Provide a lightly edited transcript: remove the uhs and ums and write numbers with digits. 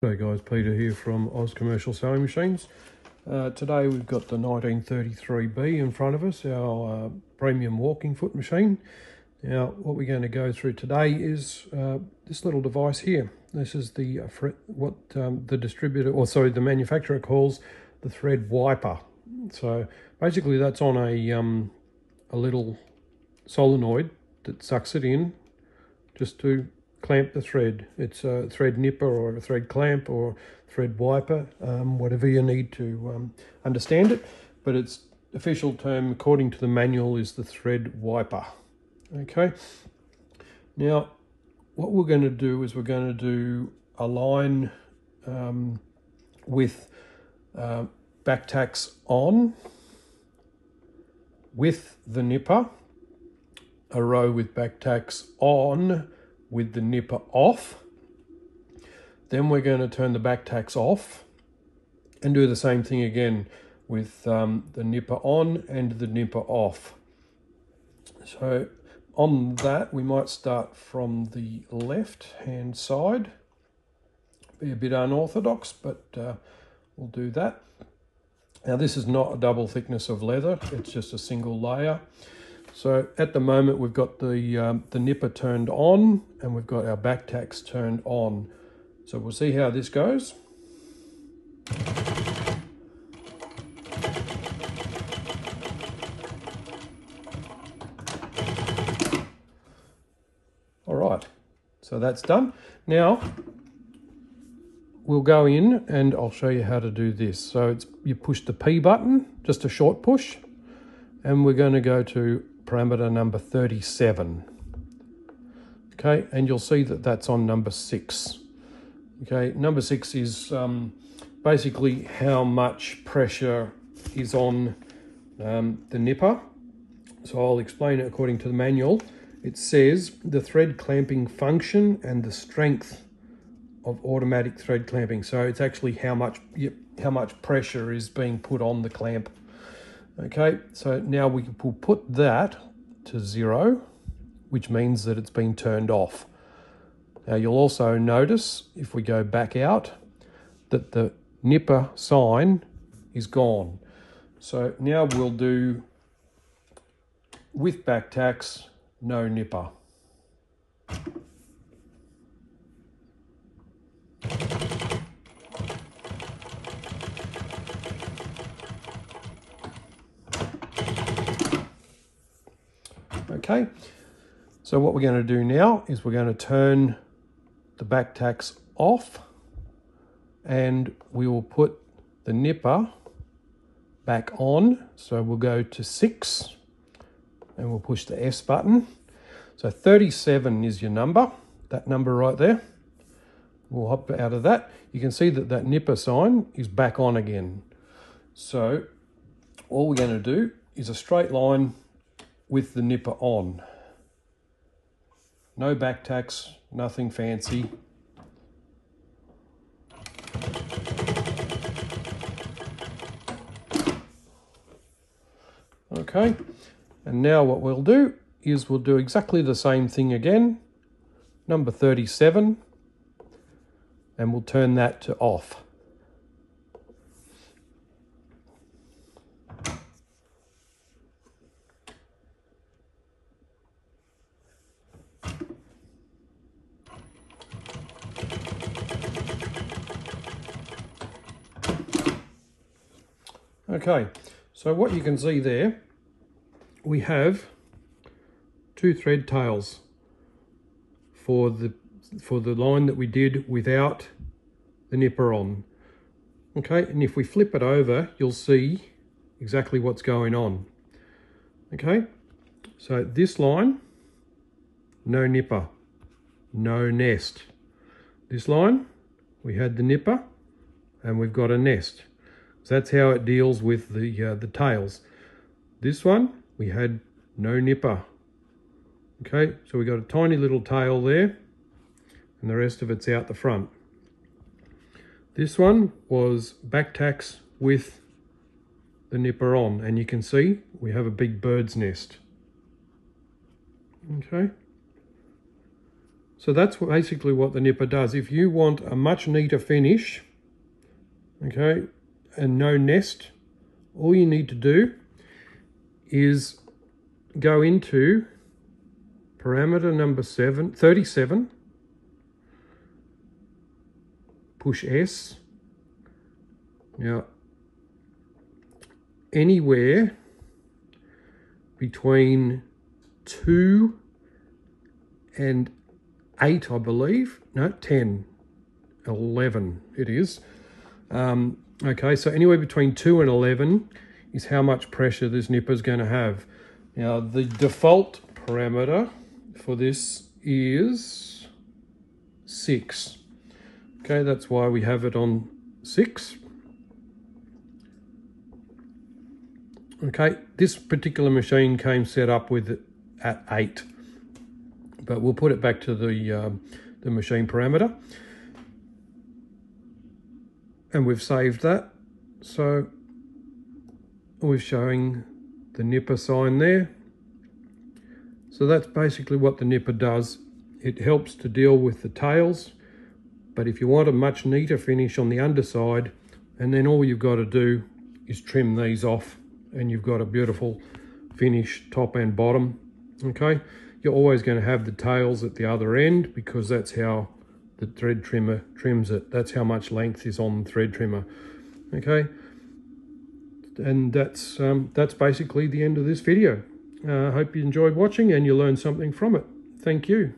Hey guys, Peter here from Oz Commercial Sewing Machines. Today we've got the 1933B in front of us, our premium walking foot machine. Now what we're going to go through today is this little device here. This is the the manufacturer calls the thread wiper. So basically that's on a little solenoid that sucks it in just to clamp the thread. It's a thread nipper or a thread clamp or thread wiper, whatever you need to understand it, but its official term according to the manual is the thread wiper. Okay, now what we're going to do is we're going to do a line with back tacks on with the nipper, a row with back tacks on with the nipper off. Then we're going to turn the back tacks off and do the same thing again with the nipper on and the nipper off. So on that we might start from the left hand side. Be a bit unorthodox, but we'll do that. Now this is not a double thickness of leather, it's just a single layer. So at the moment we've got the nipper turned on and we've got our back tacks turned on. So we'll see how this goes. All right, so that's done. Now we'll go in and I'll show you how to do this. So you push the P button, just a short push, and we're going to go to parameter number 37. Okay, and you'll see that that's on number 6. Okay, number 6 is basically how much pressure is on the nipper. So I'll explain it according to the manual. It says the thread clamping function and the strength of automatic thread clamping. So it's actually how much pressure is being put on the clamp. Okay, so now we'll put that to 0, which means that it's been turned off. Now you'll also notice, if we go back out, that the nipper sign is gone. So now we'll do with back tacks, no nipper. Okay, so what we're going to do now is we're going to turn the back tacks off and we will put the nipper back on. So we'll go to 6 and we'll push the S button. So 37 is your number, that number right there. We'll hop out of that. You can see that that nipper sign is back on again. So all we're going to do is a straight line with the nipper on. No back tacks, nothing fancy. Okay, and now what we'll do is we'll do exactly the same thing again, number 37, and we'll turn that to off. Okay, so what you can see there, we have 2 thread tails for the line that we did without the nipper on. Okay, and if we flip it over, you'll see exactly what's going on. Okay, so this line, no nipper, no nest. This line, we had the nipper and we've got a nest. So that's how it deals with the tails. This one, we had no nipper. Okay, so we got a tiny little tail there and the rest of it's out the front. This one was back tacks with the nipper on, and you can see we have a big bird's nest. Okay. So that's basically what the nipper does. If you want a much neater finish, okay, and no nest, all you need to do is go into parameter number 37, push S. Now, anywhere between 2 and 8, I believe. No, 10, 11 it is. Okay, so anywhere between 2 and 11 is how much pressure this nipper is going to have. Now, the default parameter for this is 6. Okay, that's why we have it on 6. Okay, this particular machine came set up with it at 8. But we'll put it back to the machine parameter. And we've saved that. So we're showing the nipper sign there. So that's basically what the nipper does. It helps to deal with the tails. But if you want a much neater finish on the underside, and then all you've got to do is trim these off, and you've got a beautiful finish top and bottom. Okay. You're always going to have the tails at the other end because that's how the thread trimmer trims it. That's how much length is on the thread trimmer. Okay, and that's basically the end of this video. I hope you enjoyed watching and you learned something from it. Thank you.